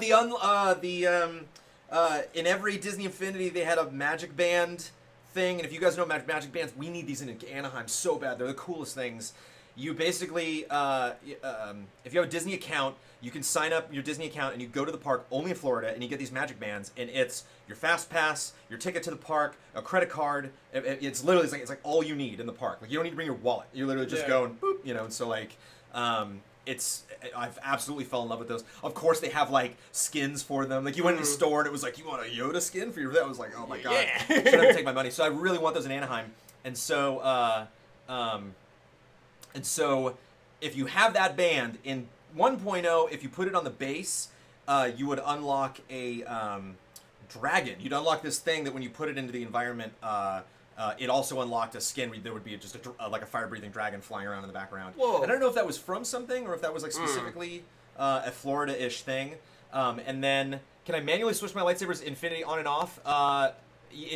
in every Disney Infinity they had a Magic Band thing, and if you guys know Magic Bands, we need these in Anaheim so bad. They're the coolest things. You basically, if you have a Disney account, you can sign up your Disney account and you go to the park only in Florida and you get these Magic Bands, and it's your Fast Pass, your ticket to the park, a credit card. It's literally it's like all you need in the park. Like you don't need to bring your wallet. You literally just go and boop, and so like. I've absolutely fell in love with those. Of course, they have like skins for them. Like you went to the store and it was like, you want a Yoda skin for your? That was like, oh my god, should have to take my money. So I really want those in Anaheim. And so, if you have that band in 1.0, if you put it on the base, you would unlock a dragon. You'd unlock this thing that when you put it into the environment. It also unlocked a skin where there would be just like a fire-breathing dragon flying around in the background. Whoa. I don't know if that was from something or if that was like specifically a Florida-ish thing. And then, can I manually switch my lightsabers infinity on and off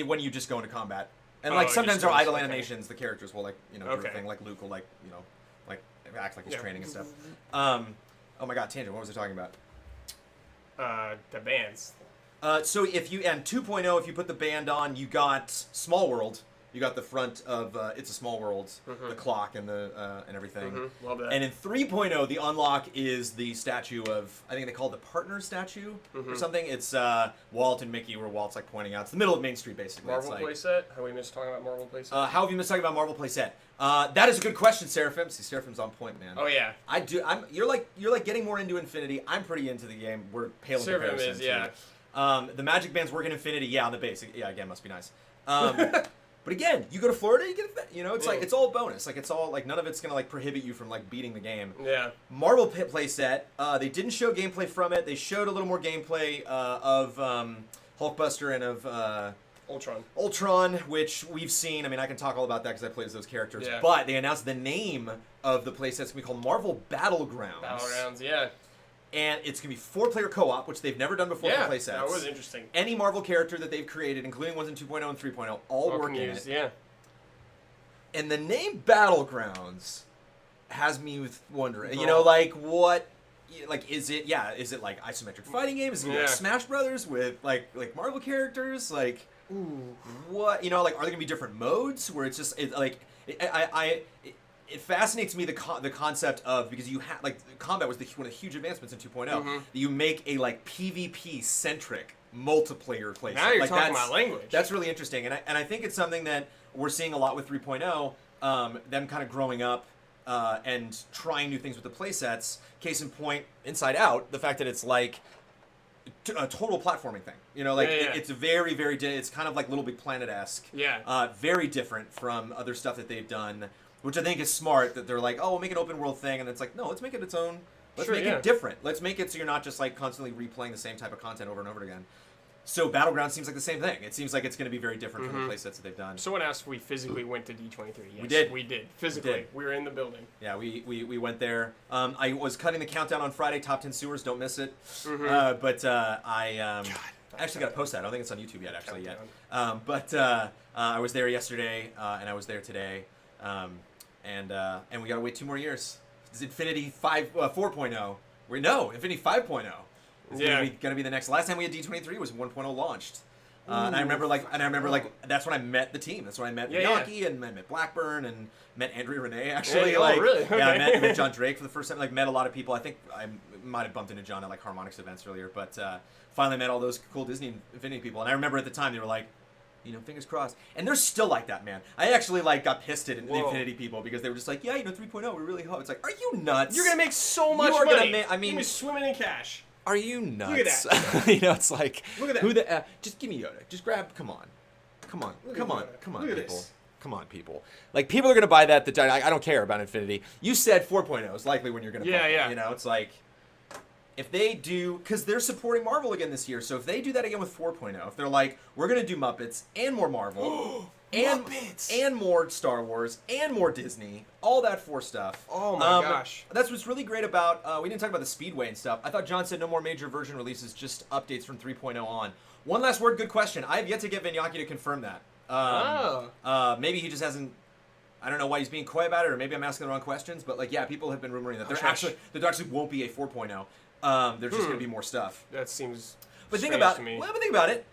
when you just go into combat? And like sometimes there are idle animations. The characters will like do a thing. Like Luke will like act like he's training and stuff. Oh my god, tangent. What was I talking about? The bands. So if you 2.0, if you put the band on, you got Small World. You got the front of It's a Small World, the clock and and everything. Love that. And in 3.0, the unlock is the statue of, I think they call it the partner statue or something. It's Walt and Mickey, where Walt's like pointing out. It's the middle of Main Street, basically. Marvel playset? Have we missed talking about Marvel playset? How have you missed talking about Marvel playset? That is a good question, Seraphim. See, Seraphim's on point, man. Oh yeah. I do. You're like getting more into Infinity. I'm pretty into the game. We're pale in comparison. Seraphim is, yeah. The Magic Bands work in Infinity, on the base. Yeah, again, must be nice. But again, you go to Florida, you get it's like it's all bonus. Like it's all like none of it's gonna like prohibit you from like beating the game. Yeah. Marvel playset. They didn't show gameplay from it. They showed a little more gameplay of Hulkbuster and of Ultron, which we've seen. I mean, I can talk all about that because I played as those characters. Yeah. But they announced the name of the playset's gonna be called Marvel Battlegrounds. Battlegrounds, yeah. And it's going to be 4-player co-op, which they've never done before for playsets. That was interesting. Any Marvel character that they've created, including ones in 2.0 and 3.0, all work in it. Yeah. And the name Battlegrounds has me wondering, what, is it like isometric fighting game? Is it like Smash Brothers with like Marvel characters? Like, what, are there going to be different modes where it's just, it fascinates me the concept of, because you have combat was one of the huge advancements in 2.0. That you make a PvP centric multiplayer playset. Now you're talking my language. That's really interesting, and I think it's something that we're seeing a lot with 3.0. Them kind of growing up and trying new things with the playsets. Case in point, Inside Out, the fact that it's like a total platforming thing. It's very, very. It's kind of like Little Big Planet-esque. Yeah. Very different from other stuff that they've done. Which I think is smart, that they're like, oh, we'll make an open world thing, and it's like, no, let's make it its own. Let's make it different. Let's make it so you're not just constantly replaying the same type of content over and over again. So Battleground seems like the same thing. It seems like it's going to be very different from the playsets that they've done. Someone asked if we physically went to D23. Yes, we did. Physically. We were in the building. Yeah, we went there. I was cutting the countdown on Friday, Top 10 Sewers, don't miss it. I actually got to post that. I don't think it's on YouTube yet, actually, yet. I was there yesterday, and I was there today. And we gotta wait 2 more years. It's Infinity 4.0. Infinity 5.0. It's gonna be the next. Last time we had D23 was 1.0 launched. And I remember that's when I met the team. That's when I met Vignacchi and I met Blackburn and met Andrea Renee actually. Yeah, really? Okay. Yeah, I met John Drake for the first time. Like met a lot of people. I think I might have bumped into John at like Harmonix events earlier, but finally met all those cool Disney Infinity people. And I remember at the time they were like, fingers crossed. And they're still like that, man. I actually got pissed at the Infinity people because they were just like, 3.0, we really hope. It's like, are you nuts? You're gonna make so much money. You're gonna be swimming in cash. Are you nuts? Look at that. It's like, look at that. Who the just give me Yoda. Just grab. Come on, Look people. This. Come on, people. Like people are gonna buy that. I don't care about Infinity. You said 4.0 is likely when you're gonna. buy it. It's like. If they do, because they're supporting Marvel again this year, so if they do that again with 4.0, if they're like, we're going to do Muppets and more Marvel, and more Star Wars, and more Disney, all that 4 stuff. Oh my gosh. That's what's really great about, we didn't talk about the Speedway and stuff. I thought John said no more major version releases, just updates from 3.0 on. One last word, good question. I have yet to get Vignacchi to confirm that. Maybe he just hasn't. I don't know why he's being coy about it, or maybe I'm asking the wrong questions, but people have been rumoring that there actually won't be a 4.0. There's just going to be more stuff. That seems. But think about it.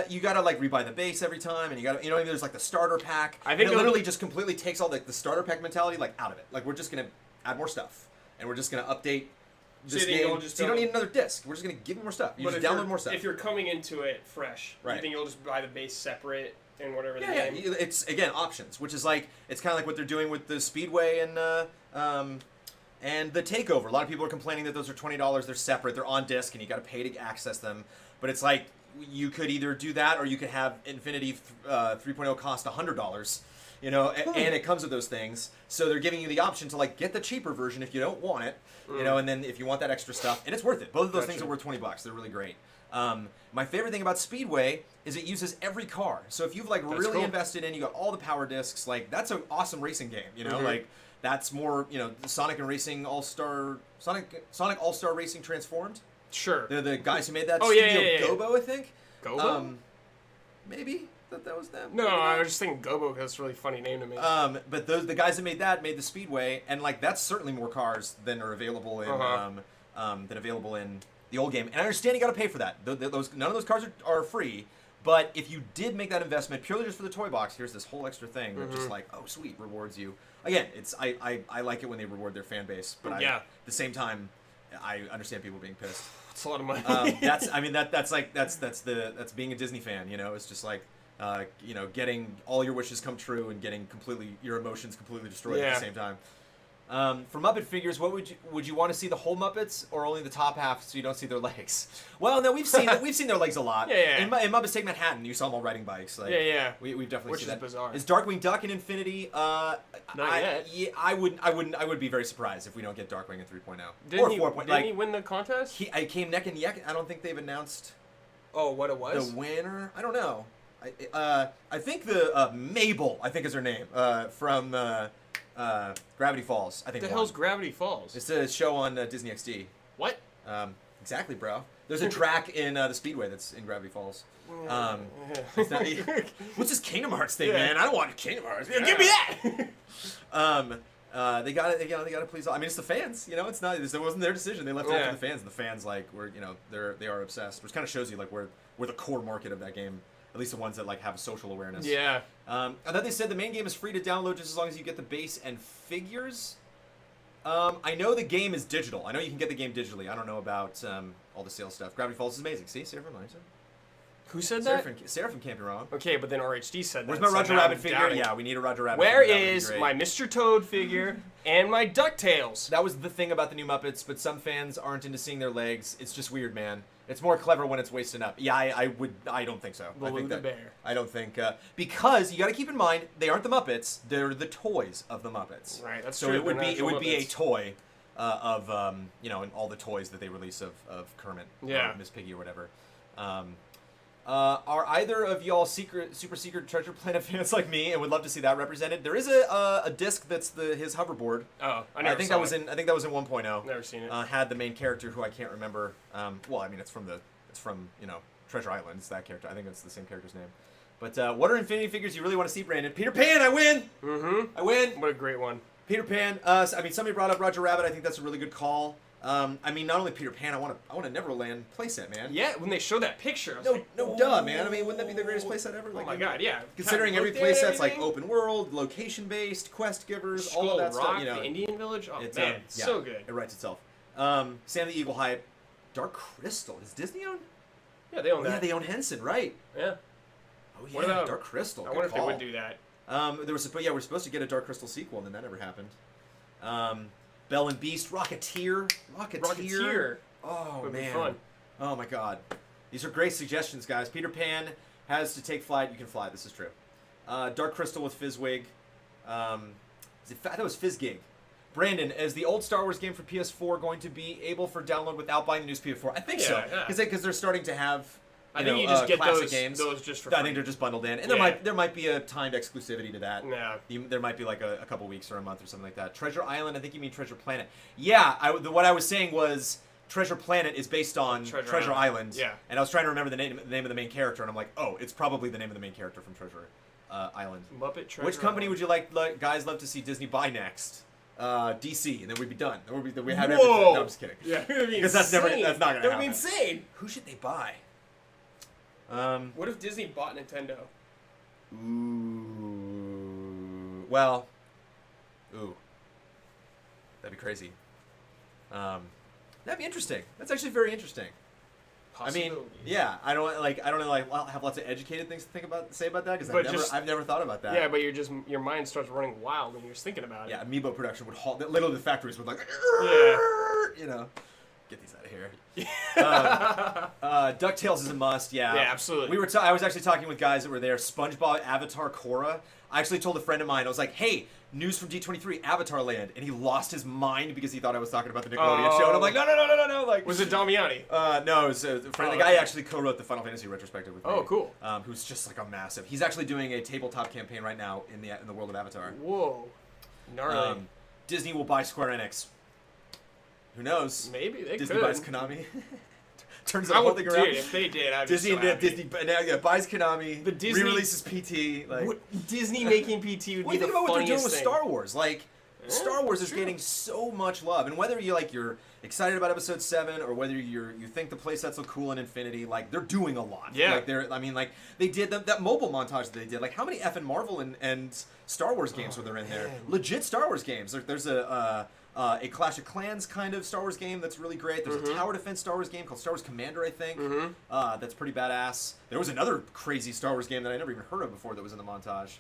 You gotta rebuy the base every time, and you gotta there's the starter pack. I think it literally just completely takes all the starter pack mentality out of it. We're just gonna add more stuff, and we're just gonna update this game. So you don't need another disc. We're just gonna give you more stuff. You just download more stuff. If you're coming into it fresh, you think you'll just buy the base separate and whatever. Yeah. It's again options, which is it's kind of like what they're doing with the Speedway and the Takeover. A lot of people are complaining that those are $20. They're separate. They're on disc, and you got to pay to access them. But it's you could either do that, or you could have Infinity 3.0 cost $100. And it comes with those things. So they're giving you the option to get the cheaper version if you don't want it. And then if you want that extra stuff, and it's worth it. Both of those things are worth $20. They're really great. My favorite thing about Speedway is it uses every car. So if you've really invested in, you got all the power discs. That's an awesome racing game. That's more, Sonic and Racing All-Star, Sonic All-Star Racing Transformed. Sure. They're the guys who made that studio Gobo, I think. Gobo? Maybe. That was them. No, I was just thinking Gobo because it's a really funny name to me. But the guys that made that made the Speedway, and that's certainly more cars than are available in the old game. And I understand you got to pay for that. None of those cars are free. But if you did make that investment purely just for the toy box, here's this whole extra thing that just oh sweet, rewards you. Again, I like it when they reward their fan base, but at the same time, I understand people being pissed. It's a lot of money. That's being a Disney fan. It's just getting all your wishes come true and getting your emotions completely destroyed at the same time. For Muppet figures, what would you want to see the whole Muppets or only the top half so you don't see their legs? Well, no, we've seen their legs a lot. Yeah. In Muppets Take Manhattan, you saw them all riding bikes. We've definitely seen that. Which is bizarre. Is Darkwing Duck in Infinity? Not yet. Yeah, I would be very surprised if we don't get Darkwing in 3.0 or 4.0. Didn't he win the contest? I came neck and neck. I don't think they've announced. Oh, what it was? The winner? I don't know. I think the Mabel, I think is her name, from Gravity Falls. I think. What the hell's Gravity Falls? It's a show on Disney XD. What? Exactly, bro. There's a track in the Speedway that's in Gravity Falls. It's not, what's this Kingdom Hearts thing, man? I don't want Kingdom Hearts. Give me that. They got to please. I mean, it's the fans. It's not. It wasn't their decision. They left it up to the fans. And the fans were they are obsessed, which kind of shows you where the core market of that game. At least the ones that have a social awareness. Yeah. I thought they said the main game is free to download just as long as you get the base and figures. I know the game is digital. I know you can get the game digitally. I don't know about all the sales stuff. Gravity Falls is amazing. See, Seraphim, who said that? Seraphim can't be wrong. Okay, but then RHD said Where's that. my Roger Rabbit figure? Yeah, we need a Roger Rabbit figure. Where is my Mr. Toad figure and my DuckTales? That was the thing about the new Muppets, but some fans aren't into seeing their legs. It's just weird, man. It's more clever when it's wasted up. Yeah, I don't think so. Baloo the Bear. I don't think because you got to keep in mind they aren't the Muppets. They're the toys of the Muppets. Right. That's so true. it would be a toy of and all the toys that they release of Kermit. Yeah. Or Miss Piggy or whatever. Are either of y'all super secret Treasure Planet fans like me and would love to see that represented? There is a disc that's his hoverboard. Oh, I think that was in 1.0. Never seen it. Had the main character who I can't remember. Well, I mean it's from Treasure Island. It's that character. I think it's the same character's name. But what are Infinity figures you really want to see, Brandon? Peter Pan, I win. Mm-hmm. I win. What a great one. Peter Pan. Somebody brought up Roger Rabbit. I think that's a really good call. I mean, not only Peter Pan, I want a Neverland playset, man. Yeah, when they showed that picture, I was No, like, no, duh, man. I mean, wouldn't that be the greatest playset ever? Oh my god, yeah. Considering every playset's like open world, location based, quest givers, all of that Rock, stuff. You know, the Indian Village. Oh it's, man, yeah, so good. It writes itself. Sam the Eagle hype. Dark Crystal. Does Disney own? Yeah, they own that. Yeah, they own Henson, right? Yeah. Oh yeah, What about Dark Crystal. I wonder if they would do that. We're supposed to get a Dark Crystal sequel, and then that never happened. Belle and Beast, Rocketeer. Oh would man. be fun. Oh my god. These are great suggestions, guys. Peter Pan has to take flight. You can fly. This is true. Dark Crystal with Fizzwig. I thought it was Fizzgig. Brandon, is the old Star Wars game for PS4 going to be able for download without buying the new PS4? I think so. Yeah. Because they're starting to have. I think you just get classic games. those just for free. I think they're just bundled in, and there might be a timed exclusivity to that. Yeah. There might be like a couple weeks or a month or something like that. Treasure Island, I think you mean Treasure Planet. Yeah, what I was saying was Treasure Planet is based on Treasure Island. Yeah. And I was trying to remember the name of the main character, and I'm like, oh, it's probably the name of the main character from Treasure Island. Muppet Treasure. Which company Island. would you guys love to see Disney buy next? DC, and then we'd be done. Then we have Whoa. everything. No, I'm just kidding. Yeah, because that's not gonna happen. That would be insane. Who should they buy? What if Disney bought Nintendo? Ooh. Well. Ooh. That'd be crazy. That'd be interesting. That's actually very interesting. I mean, yeah, I don't have lots of educated things to say about that because I've never thought about that. Yeah, but your mind starts running wild when you're just thinking about it. Yeah, Amiibo production would halt. Literally, the factories would like, you know, get these out of here. DuckTales is a must. Yeah, absolutely. I was actually talking with guys that were there. SpongeBob, Avatar, Korra. I actually told a friend of mine. I was like, "Hey, news from D23, Avatar Land," and he lost his mind because he thought I was talking about the Nickelodeon show. And I'm like, no. Like, was it Damiani? No, it was a friend. The guy actually co-wrote the Final Fantasy retrospective with me. Oh, cool. Who's just like a massive. He's actually doing a tabletop campaign right now in the world of Avatar. Whoa, gnarly. Disney will buy Square Enix. Who knows? Maybe they Disney could. buys Konami. Turns the whole thing around. Dude, if they did, I'd Disney be so happy. Disney buys Konami. The Disney re-releases PT. Like Disney making PT would be the funniest think about what they're doing with thing. Star Wars. Like Star Wars is true. getting so much love, and whether you're excited about Episode 7 or whether you think the playsets look cool in Infinity, like they're doing a lot. Yeah. Like they did that mobile montage that they did. Like how many effing Marvel and Star Wars games were there in there? Legit Star Wars games. There's a Clash of Clans kind of Star Wars game that's really great. There's a tower defense Star Wars game called Star Wars Commander, I think. That's pretty badass. There was another crazy Star Wars game that I never even heard of before that was in the montage.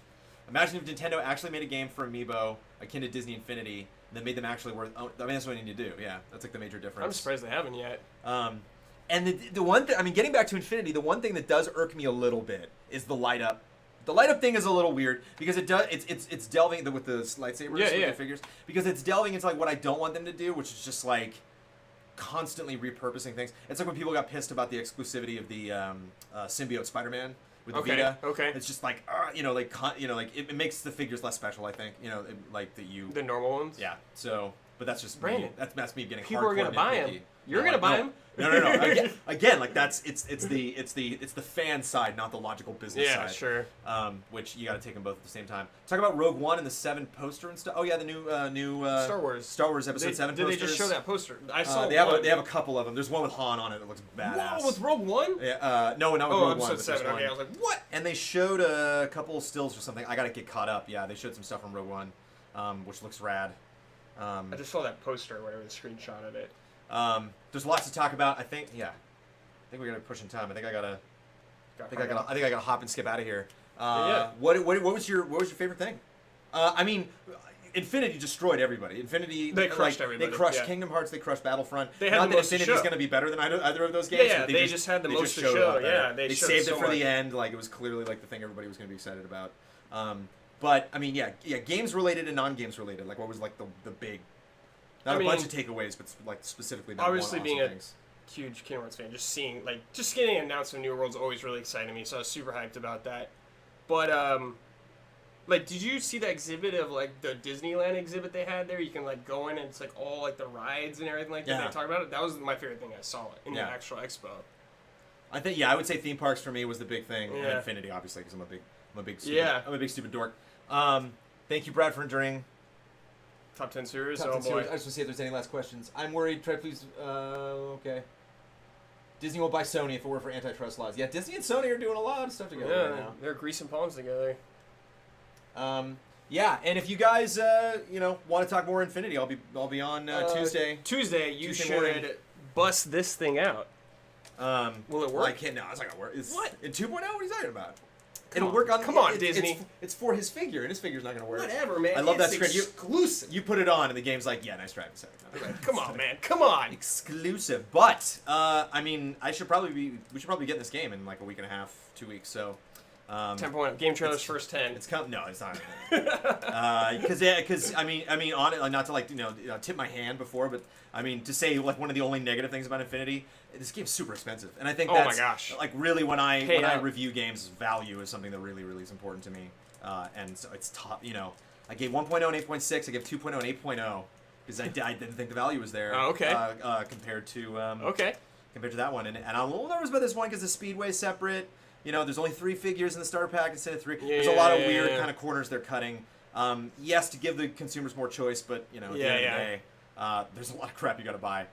Imagine if Nintendo actually made a game for Amiibo akin to Disney Infinity, and then made them actually worth. I mean, that's what I need to do. Yeah, that's like the major difference. I'm surprised they haven't yet. And the one thing, I mean, getting back to Infinity, the one thing that does irk me a little bit is the light up. The light up thing is a little weird because it's delving with the lightsabers with the figures, because it's delving into like what I don't want them to do, which is just like constantly repurposing things. It's like when people got pissed about the exclusivity of the symbiote Spider-Man with the Vita. Okay. It's just like it makes the figures less special. I think the normal ones. Yeah. So, but that's just Brandon. me. That's me getting. People are gonna buy them. You're No, gonna buy no. them. No. Again, like it's the fan side, not the logical business side. Yeah, sure. Which you got to take them both at the same time. Talk about Rogue One and the 7 poster and stuff. Oh yeah, the new Star Wars Episode 7 did posters. Did they just show that poster? I saw. They have a couple of them. There's one with Han on it that looks badass. Whoa, with Rogue One? Yeah. No, not with Rogue One. Episode 7. Okay, I was like, what? And they showed a couple stills or something. I gotta get caught up. Yeah, they showed some stuff from Rogue One, which looks rad. I just saw that poster, whatever the screenshot of it. There's lots to talk about. I think we're gonna be pushing time. I think I gotta hop and skip out of here. What was your favorite thing? I mean, Infinity destroyed everybody. Infinity they crushed everybody. They crushed Kingdom Hearts. They crushed Battlefront. They had Not the that most to Infinity's show. going to be better than either of those games. Yeah, they just had the most to showed show. up there. Yeah, they showed saved so it for much. the end. Like it was clearly like the thing everybody was going to be excited about. But I mean, yeah, games related and non-games related. Like what was like the big. Not a bunch of takeaways, but like specifically. Obviously, being a things. huge Kingdom Hearts fan, just getting announced in New World's always really exciting me. So I was super hyped about that. But like, did you see that exhibit of like the Disneyland exhibit they had there? You can like go in and it's like all like the rides and everything like that. They talk about it. That was my favorite thing I saw in the actual expo. I think I would say theme parks for me was the big thing, and Infinity obviously because I'm a big stupid dork. Thank you, Brad, for enduring. Top 10 series. Top Oh 10 boy. series. I just want to see if there's any last questions. I'm worried. Try please. Okay. Disney will buy Sony if it were for antitrust laws. Yeah, Disney and Sony are doing a lot of stuff together right now. They're greasing palms together. Yeah, and if you guys, want to talk more Infinity, I'll be on Tuesday. Tuesday, you Tuesday should morning. bust this thing out. Will it work? Well, I can't. No, it's not gonna work. What? In 2.0? What are you talking about? Come It'll on. work on. Come on, Disney. It's for his figure, and his figure's not gonna work. Whatever, man. I love that It's screen. exclusive. You put it on, and the game's like, yeah, nice try. Come on, man. Come on. Exclusive, but we should probably be getting this game in like a week and a half, 2 weeks. So. 10.0. Game Trailers first 10. It's no, it's not. Because I mean, on it, not to tip my hand before, but I mean to say like one of the only negative things about Infinity, this game's super expensive, and I think Oh that's my gosh. like really when I review games, value is something that really is important to me, and so it's top. I gave 1.0 and 8.6. I gave 2.0 and 8.0 because I didn't think the value was there. Oh, okay. Compared to compared to that one, and I'm a little nervous about this one because the Speedway's separate. There's only 3 figures in the starter pack instead of 3. There's a lot of weird kind of corners they're cutting. Yes, to give the consumers more choice, but at the end of the day, there's a lot of crap you got to buy.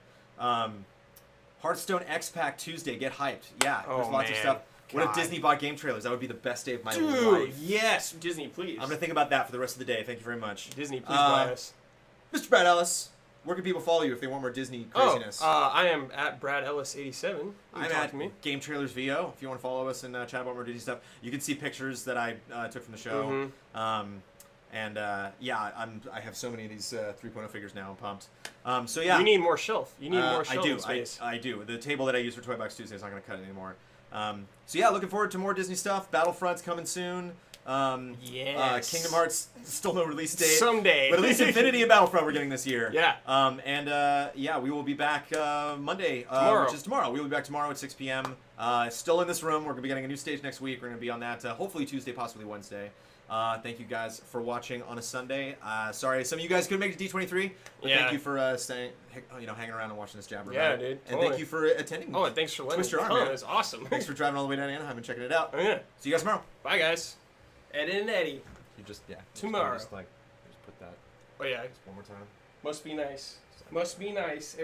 Hearthstone X Pack Tuesday, get hyped. Yeah, there's lots of stuff. What if Disney bought game trailers? That would be the best day of my life. Yes, Disney, please. I'm gonna think about that for the rest of the day. Thank you very much. Disney, please buy us. Mr. Brad Ellis, where can people follow you if they want more Disney craziness? I am at Brad Ellis 87. I'm at Game Trailers VO. If you want to follow us and chat about more Disney stuff, you can see pictures that I took from the show. I have so many of these 3.0 figures now. I'm pumped. You need more shelf. You need more shelf space. I do. The table that I use for Toy Box Tuesday is not going to cut it anymore. Looking forward to more Disney stuff. Battlefront's coming soon. Yes. Kingdom Hearts, still no release date. Someday. But at least Infinity and Battlefront we're getting this year. Yeah. We will be back Monday, tomorrow. which is tomorrow. We will be back tomorrow at 6 p.m. Still in this room. We're going to be getting a new stage next week. We're going to be on that hopefully Tuesday, possibly Wednesday. Thank you guys for watching on a Sunday. Sorry, some of you guys couldn't make it to D23. But thank you for staying, hanging around and watching this jabber. Yeah, dude. And thank you for attending. Oh, and thanks for letting me come. It was awesome. Thanks for driving all the way down to Anaheim and checking it out. Oh, yeah. See you guys tomorrow. Bye, guys. Ed and Eddie. You just tomorrow. Just put that. Oh yeah. Just one more time. Must be nice. Must be nice.